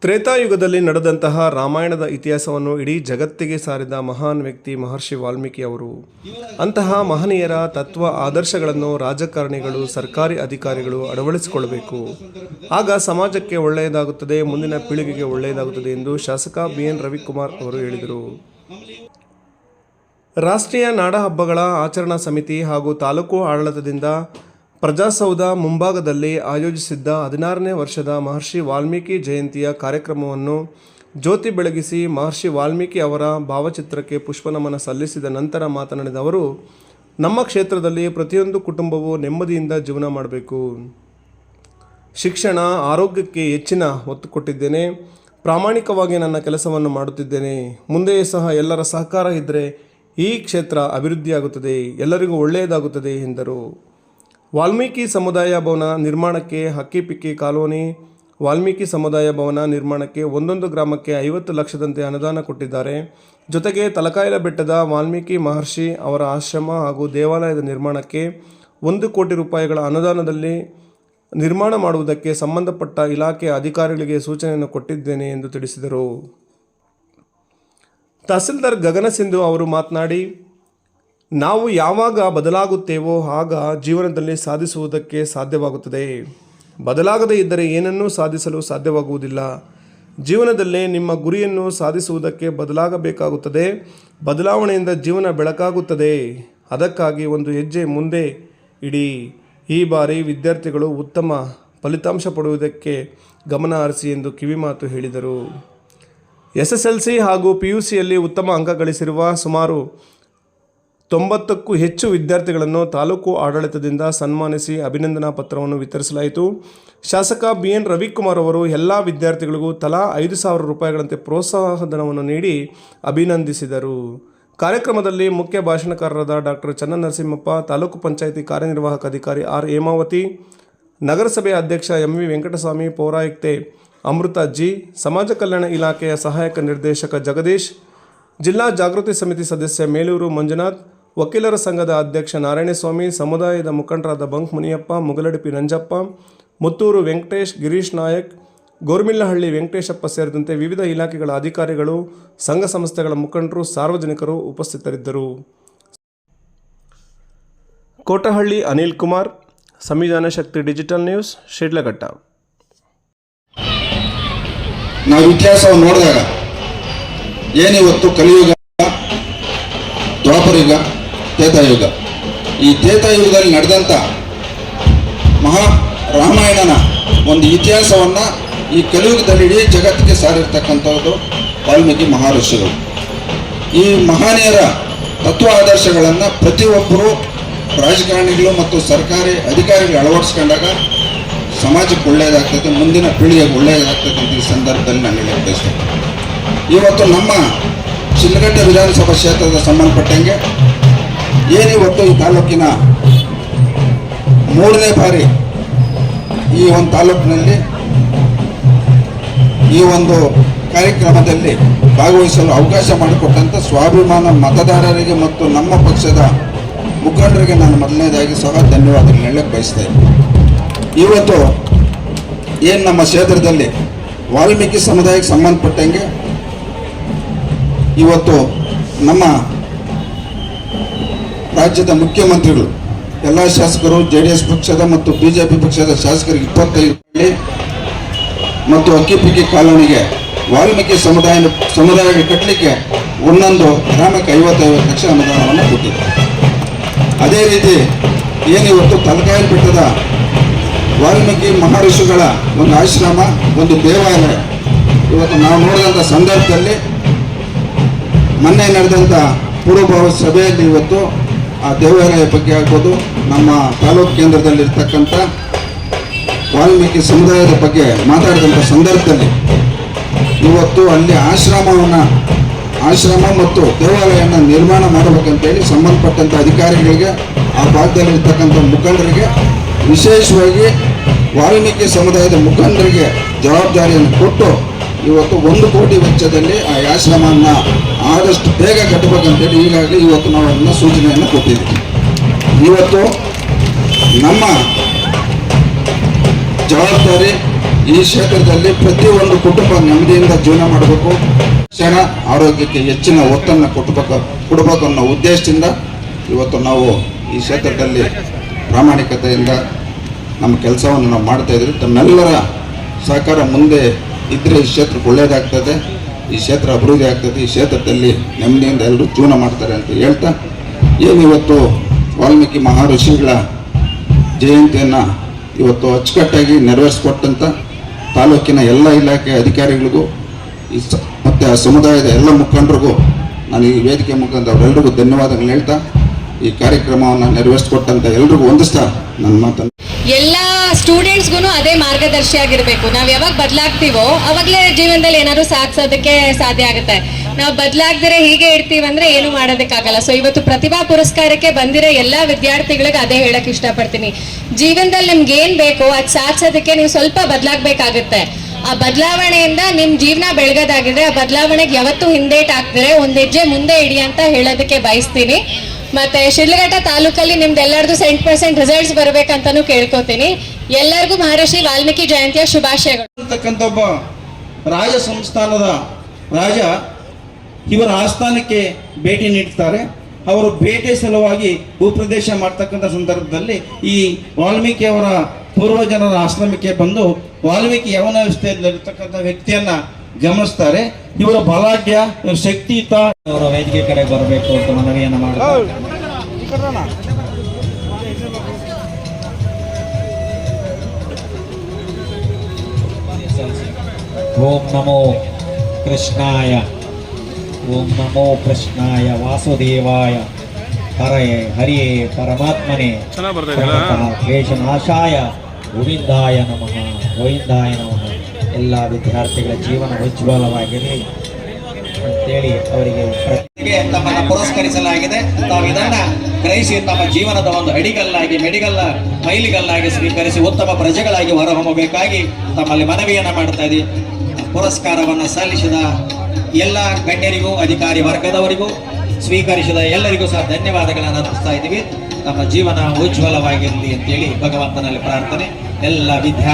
ತ್ರೇತಾಯುಗದಲ್ಲಿ ನಡೆದಂತಹ ರಾಮಾಯಣದ ಇತಿಹಾಸವನ್ನು ಇಡೀ ಜಗತ್ತಿಗೆ ಸಾರಿದ ಮಹಾನ್ ವ್ಯಕ್ತಿ ಮಹರ್ಷಿ ವಾಲ್ಮೀಕಿ ಅವರು. ಅಂತಹ ಮಹನೀಯರ ತತ್ವ ಆದರ್ಶಗಳನ್ನು ರಾಜಕಾರಣಿಗಳು, ಸರ್ಕಾರಿ ಅಧಿಕಾರಿಗಳು ಅಳವಡಿಸಿಕೊಳ್ಳಬೇಕು. ಆಗ ಸಮಾಜಕ್ಕೆ ಒಳ್ಳೆಯದಾಗುತ್ತದೆ, ಮುಂದಿನ ಪೀಳಿಗೆಗೆ ಒಳ್ಳೆಯದಾಗುತ್ತದೆ ಎಂದು ಶಾಸಕ BN ರವಿಕುಮಾರ್ ಅವರು ಹೇಳಿದರು. ರಾಷ್ಟ್ರೀಯ ನಾಡಹಬ್ಬಗಳ ಆಚರಣಾ ಸಮಿತಿ ಹಾಗೂ ತಾಲೂಕು ಆಡಳಿತದಿಂದ ಪ್ರಜಾಸೌಧ ಮುಂಭಾಗದಲ್ಲಿ ಆಯೋಜಿಸಿದ್ದ 16ನೇ ವರ್ಷದ ಮಹರ್ಷಿ ವಾಲ್ಮೀಕಿ ಜಯಂತಿಯ ಕಾರ್ಯಕ್ರಮವನ್ನು ಜ್ಯೋತಿ ಬೆಳಗಿಸಿ ಮಹರ್ಷಿ ವಾಲ್ಮೀಕಿ ಅವರ ಭಾವಚಿತ್ರಕ್ಕೆ ಪುಷ್ಪನಮನ ಸಲ್ಲಿಸಿದ ನಂತರ ಮಾತನಾಡಿದ ಅವರು, ನಮ್ಮ ಕ್ಷೇತ್ರದಲ್ಲಿ ಪ್ರತಿಯೊಂದು ಕುಟುಂಬವೂ ನೆಮ್ಮದಿಯಿಂದ ಜೀವನ ಮಾಡಬೇಕು. ಶಿಕ್ಷಣ, ಆರೋಗ್ಯಕ್ಕೆ ಹೆಚ್ಚಿನ ಒತ್ತು ಕೊಟ್ಟಿದ್ದೇನೆ. ಪ್ರಾಮಾಣಿಕವಾಗಿ ನನ್ನ ಕೆಲಸವನ್ನು ಮಾಡುತ್ತಿದ್ದೇನೆ. ಮುಂದೆಯೂ ಸಹ ಎಲ್ಲರ ಸಹಕಾರ ಇದ್ದರೆ ಈ ಕ್ಷೇತ್ರ ಅಭಿವೃದ್ಧಿಯಾಗುತ್ತದೆ, ಎಲ್ಲರಿಗೂ ಒಳ್ಳೆಯದಾಗುತ್ತದೆ ಎಂದರು. ವಾಲ್ಮೀಕಿ ಸಮುದಾಯ ಭವನ ನಿರ್ಮಾಣಕ್ಕೆ ಹಕ್ಕಿಪಿಕ್ಕಿ ಕಾಲೋನಿ ವಾಲ್ಮೀಕಿ ಸಮುದಾಯ ಭವನ ನಿರ್ಮಾಣಕ್ಕೆ ಒಂದೊಂದು ಗ್ರಾಮಕ್ಕೆ 50 ಲಕ್ಷದಂತೆ ಅನುದಾನ ಕೊಟ್ಟಿದ್ದಾರೆ. ಜೊತೆಗೆ ತಲಕಾಯಲ ಬೆಟ್ಟದ ವಾಲ್ಮೀಕಿ ಮಹರ್ಷಿ ಅವರ ಆಶ್ರಮ ಹಾಗೂ ದೇವಾಲಯದ ನಿರ್ಮಾಣಕ್ಕೆ 1 ಕೋಟಿ ರೂಪಾಯಿಗಳ ಅನುದಾನದಲ್ಲಿ ನಿರ್ಮಾಣ ಮಾಡುವುದಕ್ಕೆ ಸಂಬಂಧಪಟ್ಟ ಇಲಾಖೆ ಅಧಿಕಾರಿಗಳಿಗೆ ಸೂಚನೆಯನ್ನು ಕೊಟ್ಟಿದ್ದೇನೆ ಎಂದು ತಿಳಿಸಿದರು. ತಹಸೀಲ್ದಾರ್ ಗಗನ ಸಿಂಧು ಅವರು ಮಾತನಾಡಿ, ನಾವು ಯಾವಾಗ ಬದಲಾಗುತ್ತೇವೋ ಆಗ ಜೀವನದಲ್ಲಿ ಸಾಧಿಸುವುದಕ್ಕೆ ಸಾಧ್ಯವಾಗುತ್ತದೆ. ಬದಲಾಗದೇ ಇದ್ದರೆ ಏನನ್ನೂ ಸಾಧಿಸಲು ಸಾಧ್ಯವಾಗುವುದಿಲ್ಲ. ಜೀವನದಲ್ಲಿ ನಿಮ್ಮ ಗುರಿಯನ್ನು ಸಾಧಿಸುವುದಕ್ಕೆ ಬದಲಾಗಬೇಕಾಗುತ್ತದೆ. ಬದಲಾವಣೆಯಿಂದ ಜೀವನ ಬೆಳಕಾಗುತ್ತದೆ. ಅದಕ್ಕಾಗಿ ಒಂದು ಹೆಜ್ಜೆ ಮುಂದೆ ಇಡಿ. ಈ ಬಾರಿ ವಿದ್ಯಾರ್ಥಿಗಳು ಉತ್ತಮ ಫಲಿತಾಂಶ ಪಡೆಯುವುದಕ್ಕೆ ಗಮನ ಹರಿಸಿ ಎಂದು ಕಿವಿಮಾತು ಹೇಳಿದರು. SSLC ಹಾಗೂ PUCಯಲ್ಲಿ ಉತ್ತಮ ಅಂಕ ಗಳಿಸಿರುವ ಸುಮಾರು 90ಕ್ಕೂ ಹೆಚ್ಚು ವಿದ್ಯಾರ್ಥಿಗಳನ್ನು ತಾಲೂಕು ಆಡಳಿತದಿಂದ ಸನ್ಮಾನಿಸಿ ಅಭಿನಂದನಾ ಪತ್ರವನ್ನು ವಿತರಿಸಲಾಯಿತು. ಶಾಸಕ BN ರವಿಕುಮಾರ್ ಅವರು ಎಲ್ಲ ವಿದ್ಯಾರ್ಥಿಗಳಿಗೂ ತಲಾ 5,000 ರೂಪಾಯಿಗಳಂತೆ ಪ್ರೋತ್ಸಾಹಧನವನ್ನು ನೀಡಿ ಅಭಿನಂದಿಸಿದರು. ಕಾರ್ಯಕ್ರಮದಲ್ಲಿ ಮುಖ್ಯ ಭಾಷಣಕಾರರಾದ ಡಾಕ್ಟರ್ ಚನ್ನನರಸಿಂಹಪ್ಪ, ತಾಲೂಕು ಪಂಚಾಯಿತಿ ಕಾರ್ಯನಿರ್ವಾಹಕ ಅಧಿಕಾರಿ R ಹೇಮಾವತಿ, ನಗರಸಭೆ ಅಧ್ಯಕ್ಷ MV ವೆಂಕಟಸ್ವಾಮಿ, ಪೌರಾಯುಕ್ತೆ ಅಮೃತ G, ಸಮಾಜ ಕಲ್ಯಾಣ ಇಲಾಖೆಯ ಸಹಾಯಕ ನಿರ್ದೇಶಕ ಜಗದೀಶ್, ಜಿಲ್ಲಾ ಜಾಗೃತಿ ಸಮಿತಿ ಸದಸ್ಯ ಮೇಲೂರು ಮಂಜುನಾಥ್, ವಕೀಲರ ಸಂಘದ ಅಧ್ಯಕ್ಷ ನಾರಾಯಣಸ್ವಾಮಿ, ಸಮುದಾಯದ ಮುಖಂಡರಾದ ಬಂಕ್ ಮುನಿಯಪ್ಪ, ಮುಗಲಡಿಪಿ ನಂಜಪ್ಪ, ಮುತ್ತೂರು ವೆಂಕಟೇಶ್, ಗಿರೀಶ್ ನಾಯಕ್, ಗೋರ್ಮಿಲ್ಲಹಳ್ಳಿ ವೆಂಕಟೇಶಪ್ಪ ಸೇರಿದಂತೆ ವಿವಿಧ ಇಲಾಖೆಗಳ ಅಧಿಕಾರಿಗಳು, ಸಂಘ ಸಂಸ್ಥೆಗಳ ಮುಖಂಡರು, ಸಾರ್ವಜನಿಕರು ಉಪಸ್ಥಿತರಿದ್ದರು. ಕೋಟಹಳ್ಳಿ ಅನಿಲ್ ಕುಮಾರ್, ಸಂವಿಧಾನ ಶಕ್ತಿ ಡಿಜಿಟಲ್ ನ್ಯೂಸ್, ಶಿಡ್ಲಘಟ್ಟ. ನಾವು ಇತಿಹಾಸವನ್ನು ನೋಡಿದಾಗ ಏನಿವತ್ತು ಕಲಿಯುಗ, ದ್ವಾಪರಯುಗ, ತ್ರೇತಾಯುಗ, ಈ ತ್ರೇತಾಯುಗದಲ್ಲಿ ನಡೆದಂಥ ರಾಮಾಯಣನ ಒಂದು ಇತಿಹಾಸವನ್ನು ಈ ಕಲಿಯುಗದಲ್ಲಿ ಇಡೀ ಜಗತ್ತಿಗೆ ಸಾರಿರ್ತಕ್ಕಂಥದ್ದು ವಾಲ್ಮೀಕಿ ಮಹರ್ಷಿಗಳು. ಈ ಮಹನೀಯರ ತತ್ವ ಆದರ್ಶಗಳನ್ನು ಪ್ರತಿಯೊಬ್ಬರು ರಾಜಕಾರಣಿಗಳು ಮತ್ತು ಸರ್ಕಾರಿ ಅಧಿಕಾರಿಗಳು ಅಳವಡಿಸ್ಕೊಂಡಾಗ ಸಮಾಜಕ್ಕೆ ಒಳ್ಳೆಯದಾಗ್ತದೆ, ಮುಂದಿನ ಪೀಳಿಗೆಗೆ ಒಳ್ಳೆಯದಾಗ್ತದೆ ಅಂತ ಈ ಸಂದರ್ಭದಲ್ಲಿ ನಾನು ಹೇಳಕ್ಕೆ ಬಯಸ್ತೇನೆ. ಇವತ್ತು ನಮ್ಮ ಶಿಡ್ಲಘಟ್ಟ ವಿಧಾನಸಭಾ ಕ್ಷೇತ್ರದ ಸಂಬಂಧಪಟ್ಟಂಗೆ ಏನಿವತ್ತು ಈ ತಾಲೂಕಿನ 3ನೇ ಬಾರಿ ಈ ಒಂದು ತಾಲೂಕಿನಲ್ಲಿ ಈ ಒಂದು ಕಾರ್ಯಕ್ರಮದಲ್ಲಿ ಭಾಗವಹಿಸಲು ಅವಕಾಶ ಮಾಡಿಕೊಟ್ಟಂಥ ಸ್ವಾಭಿಮಾನ ಮತದಾರರಿಗೆ ಮತ್ತು ನಮ್ಮ ಪಕ್ಷದ ಮುಖಂಡರಿಗೆ ನಾನು ಮೊದಲನೇದಾಗಿ ಸಹ ಧನ್ಯವಾದಗಳು ಹೇಳಕ್ಕೆ ಬಯಸ್ತಾ ಇದ್ದೀನಿ. ಇವತ್ತು ಏನು ನಮ್ಮ ಕ್ಷೇತ್ರದಲ್ಲಿ ವಾಲ್ಮೀಕಿ ಸಮುದಾಯಕ್ಕೆ ಸಂಬಂಧಪಟ್ಟಂಗೆ ಇವತ್ತು ನಮ್ಮ ರಾಜ್ಯದ ಮುಖ್ಯಮಂತ್ರಿಗಳು, ಎಲ್ಲ ಶಾಸಕರು, JDS ಪಕ್ಷದ ಮತ್ತು BJP ಪಕ್ಷದ ಶಾಸಕರಿಗೆ 25 ಮತ್ತು ಹಕ್ಕಿಪಿಕ್ಕಿ ಕಾಲೋನಿಗೆ ವಾಲ್ಮೀಕಿ ಸಮುದಾಯಕ್ಕೆ ಕಟ್ಟಲಿಕ್ಕೆ ಒಂದೊಂದು ಗ್ರಾಮಕ್ಕೆ 50 ಲಕ್ಷ ಅನುದಾನವನ್ನು ಕೊಟ್ಟಿದ್ದಾರೆ. ಅದೇ ರೀತಿ ಏನಿವತ್ತು ತಲಕಾಯಲ ಬೆಟ್ಟದ ವಾಲ್ಮೀಕಿ ಮಹರ್ಷಿಗಳ ಒಂದು ಆಶ್ರಮ, ಒಂದು ದೇವಾಲಯ ಇವತ್ತು ನಾವು ನೋಡಿದಂಥ ಸಂದರ್ಭದಲ್ಲಿ ಮೊನ್ನೆ ನಡೆದಂಥ ಪೂರ್ವಭಾವಿ ಸಭೆಯಲ್ಲಿ ಇವತ್ತು ಆ ದೇವಾಲಯ ಬಗ್ಗೆ ಆಗ್ಬೋದು, ನಮ್ಮ ತಾಲೂಕು ಕೇಂದ್ರದಲ್ಲಿರ್ತಕ್ಕಂಥ ವಾಲ್ಮೀಕಿ ಸಮುದಾಯದ ಬಗ್ಗೆ ಮಾತಾಡಿದಂಥ ಸಂದರ್ಭದಲ್ಲಿ ಇವತ್ತು ಅಲ್ಲಿ ಆಶ್ರಮ ಮತ್ತು ದೇವಾಲಯನ ನಿರ್ಮಾಣ ಮಾಡಬೇಕಂತೇಳಿ ಸಂಬಂಧಪಟ್ಟಂಥ ಅಧಿಕಾರಿಗಳಿಗೆ, ಆ ಭಾಗದಲ್ಲಿರ್ತಕ್ಕಂಥ ಮುಖಂಡರಿಗೆ, ವಿಶೇಷವಾಗಿ ವಾಲ್ಮೀಕಿ ಸಮುದಾಯದ ಮುಖಂಡರಿಗೆ ಜವಾಬ್ದಾರಿಯನ್ನು ಕೊಟ್ಟು ಇವತ್ತು 1 ಕೋಟಿ ವೆಚ್ಚದಲ್ಲಿ ಆ ಆಶ್ರಮವನ್ನು ಆದಷ್ಟು ಬೇಗ ಕಟ್ಟಬೇಕಂತೇಳಿ ಈಗಾಗಲೇ ಇವತ್ತು ನಾವು ಅದನ್ನು ಸೂಚನೆಯನ್ನು ಕೊಟ್ಟಿದ್ದೀವಿ. ಇವತ್ತು ನಮ್ಮ ಜವಾಬ್ದಾರಿ ಈ ಕ್ಷೇತ್ರದಲ್ಲಿ ಪ್ರತಿಯೊಂದು ಕುಟುಂಬ ನೆಮ್ಮದಿಯಿಂದ ಜೀವನ ಮಾಡಬೇಕು, ಶಿಕ್ಷಣ ಆರೋಗ್ಯಕ್ಕೆ ಹೆಚ್ಚಿನ ಒತ್ತನ್ನು ಕೊಡಬೇಕು ಅನ್ನೋ ಉದ್ದೇಶದಿಂದ ಇವತ್ತು ನಾವು ಈ ಕ್ಷೇತ್ರದಲ್ಲಿ ಪ್ರಾಮಾಣಿಕತೆಯಿಂದ ನಮ್ಮ ಕೆಲಸವನ್ನು ನಾವು ಮಾಡ್ತಾ ಇದ್ದೀವಿ. ತಮ್ಮೆಲ್ಲರ ಸಹಕಾರ ಮುಂದೆ ಇದ್ದರೆ ಈ ಕ್ಷೇತ್ರಕ್ಕೆ ಒಳ್ಳೆಯದಾಗ್ತದೆ, ಈ ಕ್ಷೇತ್ರ ಅಭಿವೃದ್ಧಿ ಆಗ್ತದೆ, ಈ ಕ್ಷೇತ್ರದಲ್ಲಿ ನೆಮ್ಮದಿಯಿಂದ ಎಲ್ಲರೂ ಜೀವನ ಮಾಡ್ತಾರೆ ಅಂತ ಹೇಳ್ತಾ, ಏನಿವತ್ತು ವಾಲ್ಮೀಕಿ ಮಹರ್ಷಿಗಳ ಜಯಂತಿಯನ್ನು ಇವತ್ತು ಅಚ್ಚುಕಟ್ಟಾಗಿ ನೆರವೇರಿಸಿಕೊಟ್ಟಂಥ ತಾಲೂಕಿನ ಎಲ್ಲ ಇಲಾಖೆ ಅಧಿಕಾರಿಗಳಿಗೂ ಮತ್ತು ಆ ಸಮುದಾಯದ ಎಲ್ಲ ಮುಖಂಡರಿಗೂ ನಾನು ಈ ವೇದಿಕೆ ಮುಖಾಂತರ ಅವರೆಲ್ಲರಿಗೂ ಧನ್ಯವಾದಗಳು ಹೇಳ್ತಾ ಈ ಕಾರ್ಯಕ್ರಮವನ್ನು ನೆರವೇರಿಸಿಕೊಟ್ಟಂತ ಎಲ್ರಿಗೂ ಹೊಂದಿಸ್ತಾ ನನ್ನ ಮಾತನ್ನು ಎಲ್ಲ ಸ್ಟೂಡೆಂಟ್ಸ್ಗೂ ಅದೇ ಮಾರ್ಗದರ್ಶಿ ಆಗಿರಬೇಕು. ನಾವು ಯಾವಾಗ ಬದಲಾಗ್ತೀವೋ ಅವಾಗಲೇ ಜೀವನದಲ್ಲಿ ಏನಾದ್ರು ಸಾಧಿಸೋದಕ್ಕೆ ಸಾಧ್ಯ ಆಗುತ್ತೆ. ನಾವು ಬದಲಾಗದಿರೆ ಹೀಗೆ ಇರ್ತೀವಂದ್ರೆ ಏನು ಮಾಡೋದಕ್ಕಾಗಲ್ಲ. ಸೊ ಇವತ್ತು ಪ್ರತಿಭಾ ಪುರಸ್ಕಾರಕ್ಕೆ ಬಂದಿರೋ ಎಲ್ಲ ವಿದ್ಯಾರ್ಥಿಗಳಿಗೆ ಅದೇ ಹೇಳಕ್ ಇಷ್ಟಪಡ್ತೀನಿ. ಜೀವನದಲ್ಲಿ ನಿಮ್ಗೆ ಏನ್ ಬೇಕೋ ಅದು ಸಾಧಿಸೋದಕ್ಕೆ ನೀವು ಸ್ವಲ್ಪ ಬದಲಾಗಬೇಕಾಗುತ್ತೆ. ಆ ಬದಲಾವಣೆಯಿಂದ ನಿಮ್ ಜೀವನ ಬೆಳಗೋದಾಗಿದ್ರೆ ಆ ಬದಲಾವಣೆಗೆ ಯಾವತ್ತೂ ಹಿಂದೇಟ್ ಹಾಕ್ತಾರೆ, ಒಂದ್ ಹೆಜ್ಜೆ ಮುಂದೆ ಇಡಿ ಅಂತ ಹೇಳೋದಕ್ಕೆ ಬಯಸ್ತೀನಿ. ಮತ್ತೆ ಶಿಡ್ಲಘಟ್ಟ ತಾಲೂಕಲ್ಲಿ ನಿಮ್ದು ಎಲ್ಲರದು 100% ರಿಸಲ್ಟ್ಸ್ ಬರ್ಬೇಕಂತಾನು ಕೇಳ್ಕೊತೀನಿ. ಎಲ್ಲರಿಗೂ ಮಹರ್ಷಿ ವಾಲ್ಮೀಕಿ ಜಯಂತಿಯ ಶುಭಾಶಯಗಳು. ಅಂತಕ್ಕಂಥ ಒಬ್ಬ ರಾಜ ಸಂಸ್ಥಾನದ ರಾಜ ಇವರ ಆಸ್ಥಾನಕ್ಕೆ ಭೇಟಿ ನೀಡ್ತಾರೆ. ಅವರು ಭೇಟಿ ಸಲುವಾಗಿ ಭೂಪ್ರದೇಶ ಮಾಡ್ತಕ್ಕಂಥ ಸಂದರ್ಭದಲ್ಲಿ ಈ ವಾಲ್ಮೀಕಿ ಅವರ ಪೂರ್ವಜನರ ಆಶ್ರಮಕ್ಕೆ ಬಂದು ವಾಲ್ಮೀಕಿ ಯವನ ವ್ಯವಸ್ಥೆಯಲ್ಲಿರ್ತಕ್ಕಂಥ ವ್ಯಕ್ತಿಯನ್ನ ಗಮನಿಸ್ತಾರೆ. ಇವರ ಬಲಾಢ್ಯ, ಇವರ ಶಕ್ತಿಯುತ, ಅವರ ವೇದಿಕೆ ಕಡೆ ಬರಬೇಕು ಅಂತ ಮನವಿಯನ್ನು ಮಾಡ್ತಾರೆ. ಓಂ ನಮೋ ಕೃಷ್ಣಾಯ, ಓಂ ನಮೋ ಕೃಷ್ಣಾಯ ವಾಸುದೇವಾಯ, ಹರಿಯೇ ಪರಮಾತ್ಮನೇ, ಕ್ಲೇಶನಾಶಾಯ, ಗೋವಿಂದಾಯ ನಮಃ, ಗೋವಿಂದಾಯ ನಮಃ. ಎಲ್ಲ ವಿದ್ಯಾರ್ಥಿಗಳ ಜೀವನ ಉಜ್ವಲವಾಗಿರಲಿ ಅಂತೇಳಿ ಅವರಿಗೆ ತಮ್ಮನ್ನು ಪುರಸ್ಕರಿಸಲಾಗಿದೆ. ತಾವು ಇದನ್ನ ಗ್ರಹಿಸಿ ತಮ್ಮ ಜೀವನದ ಒಂದು ಅಡಿಗಲ್ಲಾಗಿ, ಮೈಲಿಗಲ್ಲಾಗಿ ಸ್ವೀಕರಿಸಿ ಉತ್ತಮ ಪ್ರಜೆಗಳಾಗಿ ಹೊರಹೊಮ್ಮಬೇಕಾಗಿ ತಮ್ಮಲ್ಲಿ ಮನವಿಯನ್ನ ಮಾಡ್ತಾ ಇದ್ದೀವಿ. ಪುರಸ್ಕಾರವನ್ನು ಸಲ್ಲಿಸಿದ ಎಲ್ಲ ಗಣ್ಯರಿಗೂ, ಅಧಿಕಾರಿ ವರ್ಗದವರಿಗೂ, ಸ್ವೀಕರಿಸಿದ ಎಲ್ಲರಿಗೂ ಸಹ ಧನ್ಯವಾದಗಳನ್ನು ಅರ್ಪಿಸ್ತಾ ಇದ್ದೀವಿ. ತಮ್ಮ ಜೀವನ ಉಜ್ವಲವಾಗಿರಲಿ ಅಂತೇಳಿ ಭಗವಂತನಲ್ಲಿ ಪ್ರಾರ್ಥನೆ. ಎಲ್ಲ ವಿದ್ಯಾರ್ಥಿ